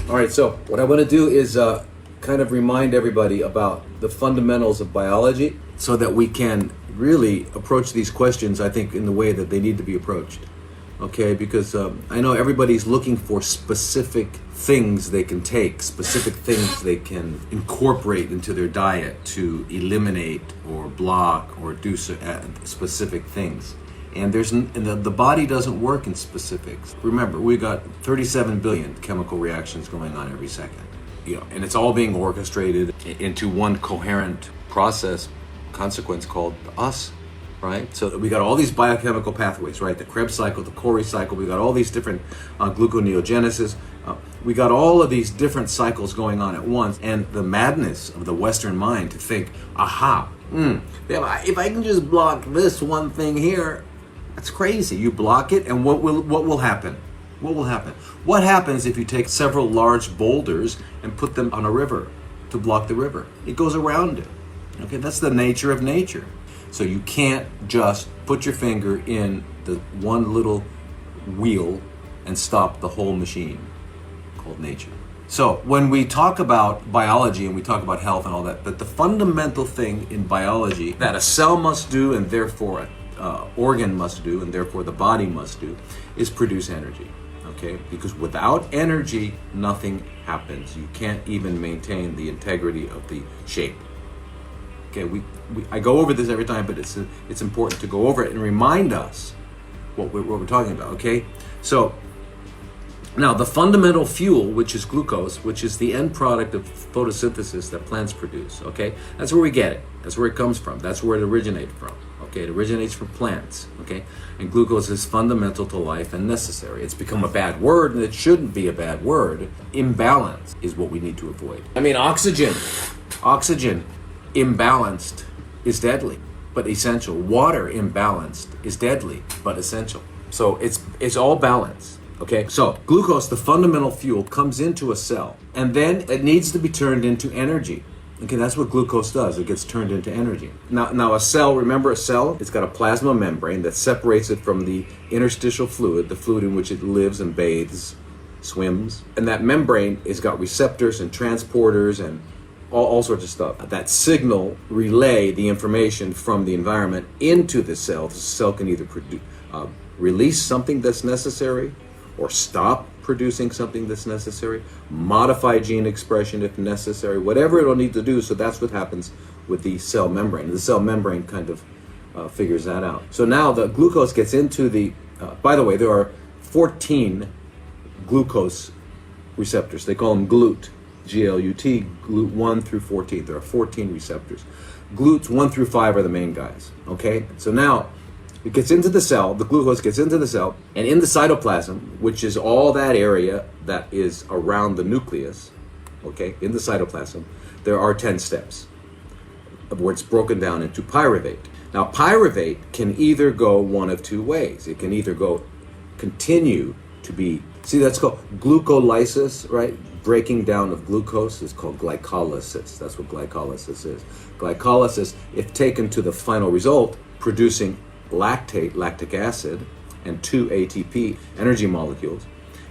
All right, so what I want to do is kind of remind everybody about the fundamentals of biology so that we can really approach these questions, I think, in the way that they need to be approached. Okay, because I know everybody's looking for specific things they can take, specific things they can incorporate into their diet to eliminate or block or do specific things. And the body doesn't work in specifics. Remember, we got 37 billion chemical reactions going on every second. And it's all being orchestrated into one coherent consequence called us. Right? So we got all these biochemical pathways, right? The Krebs cycle, the Cori cycle, we got all these different gluconeogenesis. We got all of these different cycles going on at once. And the madness of the Western mind to think, if I can just block this one thing here, that's crazy. You block it, and what will happen? What will happen? What happens if you take several large boulders and put them on a river to block the river? It goes around it. Okay, that's the nature of nature. So you can't just put your finger in the one little wheel and stop the whole machine called nature. So when we talk about biology and we talk about health and all that, but the fundamental thing in biology that a cell must do and therefore an organ must do and therefore the body must do is produce energy. Okay? Because without energy, nothing happens. You can't even maintain the integrity of the shape. Okay, I go over this every time, but it's important to go over it and remind us what we're talking about, okay? So, now the fundamental fuel, which is glucose, which is the end product of photosynthesis that plants produce, okay? That's where we get it. That's where it comes from. That's where it originated from, okay? It originates from plants, okay? And glucose is fundamental to life and necessary. It's become a bad word, and it shouldn't be a bad word. Imbalance is what we need to avoid. I mean, oxygen imbalanced is deadly, but essential. Water imbalanced is deadly, but essential. So it's all balance, okay? So glucose, the fundamental fuel, comes into a cell, and then it needs to be turned into energy. Okay, that's what glucose does. It gets turned into energy. Now a cell, remember a cell? It's got a plasma membrane that separates it from the interstitial fluid, the fluid in which it lives and bathes, swims. And that membrane has got receptors and transporters and all sorts of stuff that signal relay the information from the environment into the cell. The cell can either release something that's necessary or stop producing something that's necessary, modify gene expression if necessary, whatever it'll need to do. So that's what happens with the cell membrane. The cell membrane kind of figures that out. So now the glucose gets into the, by the way, there are 14 glucose receptors. They call them GLUT. G-L-U-T, GLUT 1 through 14. There are 14 receptors. GLUTs 1 through 5 are the main guys, okay? So now, it gets into the cell, the glucose gets into the cell, and in the cytoplasm, which is all that area that is around the nucleus, okay, in the cytoplasm, there are 10 steps, where it's broken down into pyruvate. Now, pyruvate can either go one of two ways. It can either continue to be, see, that's called glucolysis, right? Breaking down of glucose is called glycolysis. That's what glycolysis is. Glycolysis, if taken to the final result, producing lactic acid, and 2 ATP, energy molecules.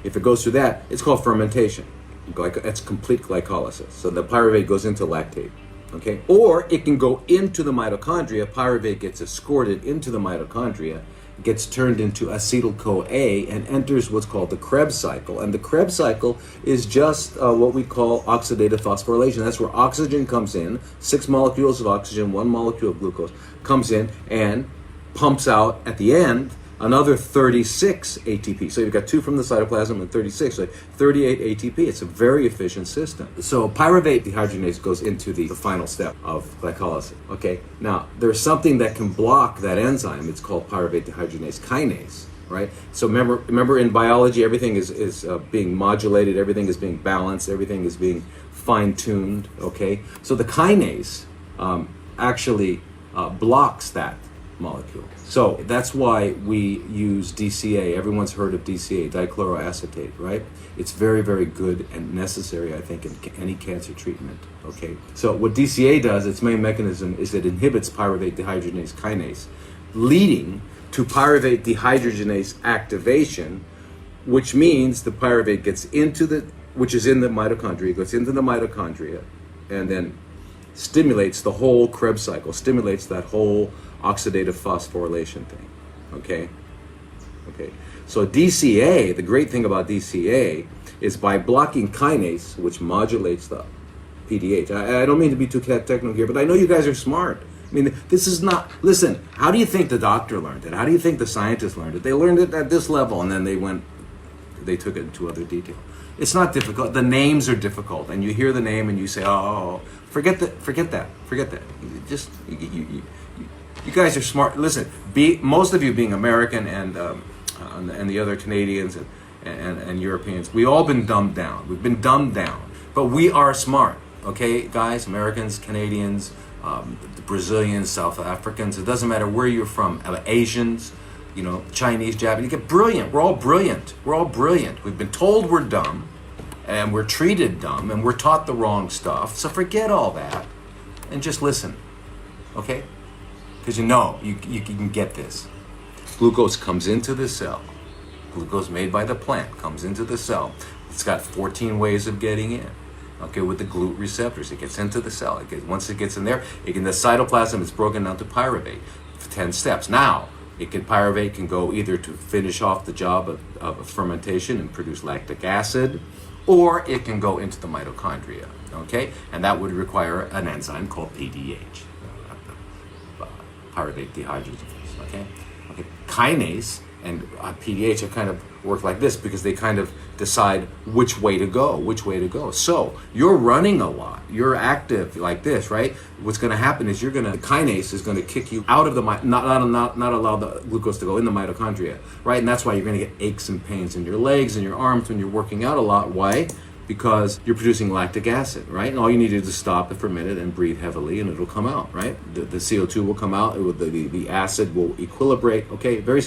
If it goes through that, it's called fermentation. That's complete glycolysis. So the pyruvate goes into lactate. Okay? Or it can go into the mitochondria. Pyruvate gets escorted into the mitochondria, gets turned into acetyl-CoA and enters what's called the Krebs cycle. And the Krebs cycle is just what we call oxidative phosphorylation. That's where oxygen comes in, 6 molecules of oxygen, 1 molecule of glucose, comes in and pumps out at the end another 36 ATP. So you've got 2 from the cytoplasm and 36, so 38 ATP. It's a very efficient system. So pyruvate dehydrogenase goes into the final step of glycolysis. Okay, now there's something that can block that enzyme. It's called pyruvate dehydrogenase kinase, right? So remember in biology, everything is being modulated, everything is being balanced, everything is being fine-tuned, okay? So the kinase actually blocks that molecule. So that's why we use DCA. Everyone's heard of DCA, dichloroacetate, right? It's very, very good and necessary, I think, in any cancer treatment, okay? So what DCA does, its main mechanism is it inhibits pyruvate dehydrogenase kinase, leading to pyruvate dehydrogenase activation, which means the pyruvate gets into the which is in the mitochondria, goes into the mitochondria, and then stimulates the whole Krebs cycle, stimulates that whole oxidative phosphorylation thing. Okay? Okay. So DCA, the great thing about DCA is by blocking kinase, which modulates the PDH. I don't mean to be too technical here, but I know you guys are smart. I mean, this is not, listen, how do you think the doctor learned it? How do you think the scientists learned it? They learned it at this level, and then they took it into other detail. It's not difficult. The names are difficult, and you hear the name and you say, oh, forget that. You guys are smart. Listen, most of you being American and the other Canadians and Europeans, we all been dumbed down. We've been dumbed down, but we are smart. Okay, guys, Americans, Canadians, the Brazilians, South Africans. It doesn't matter where you're from. Asians, Chinese, Japanese. You get brilliant. We're all brilliant. We're all brilliant. We've been told we're dumb, and we're treated dumb, and we're taught the wrong stuff. So forget all that, and just listen. Okay? Because you can get this. Glucose comes into the cell. Glucose made by the plant comes into the cell. It's got 14 ways of getting in. Okay, with the GLUT receptors, it gets into the cell. Once it gets in there, the cytoplasm is broken down to pyruvate. 10 steps. Now, pyruvate can go either to finish off the job of fermentation and produce lactic acid, or it can go into the mitochondria. Okay, and that would require an enzyme called PDH, pyruvate dehydrogenase. Okay, kinase and PDH are kind of work like this because they kind of decide which way to go. So you're running a lot, you're active like this, right? What's going to happen is kinase is going to kick you out of the not allow the glucose to go in the mitochondria, right? And that's why you're going to get aches and pains in your legs and your arms when you're working out a lot. Why? Because you're producing lactic acid, right? And all you need to do is stop it for a minute and breathe heavily, and it'll come out, right? The CO2 will come out, the acid will equilibrate, okay? Very,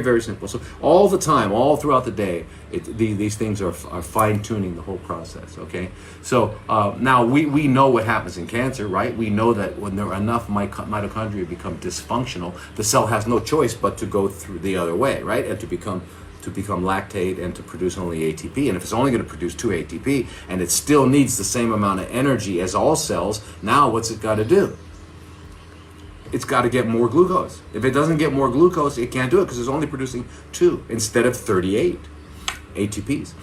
very simple. So all the time, all throughout the day, these things are fine-tuning the whole process, okay? So now we know what happens in cancer, right? We know that when there are enough mitochondria become dysfunctional, the cell has no choice but to go through the other way, right? And to become lactate and to produce only ATP. And if it's only going to produce 2 ATP and it still needs the same amount of energy as all cells, now what's it got to do? It's got to get more glucose. If it doesn't get more glucose, it can't do it because it's only producing 2 instead of 38 ATPs.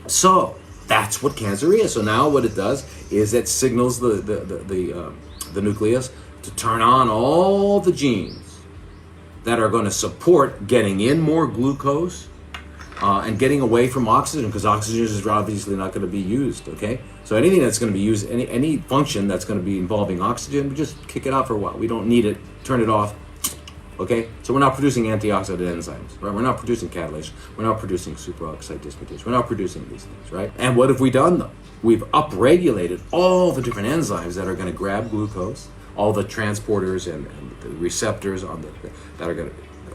So that's what cancer is. So now what it does is it signals the nucleus to turn on all the genes that are going to support getting in more glucose and getting away from oxygen, because oxygen is obviously not going to be used, okay? So anything that's going to be used, any function that's going to be involving oxygen, we just kick it out for a while. We don't need it, turn it off, okay? So we're not producing antioxidant enzymes, right? We're not producing catalase. We're not producing superoxide dismutase. We're not producing these things, right? And what have we done, though? We've upregulated all the different enzymes that are going to grab glucose, all the transporters and the receptors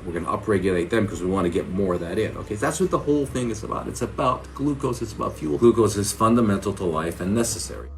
we're going to upregulate them because we want to get more of that in. Okay, so that's what the whole thing is about. It's about glucose. It's about fuel. Glucose is fundamental to life and necessary.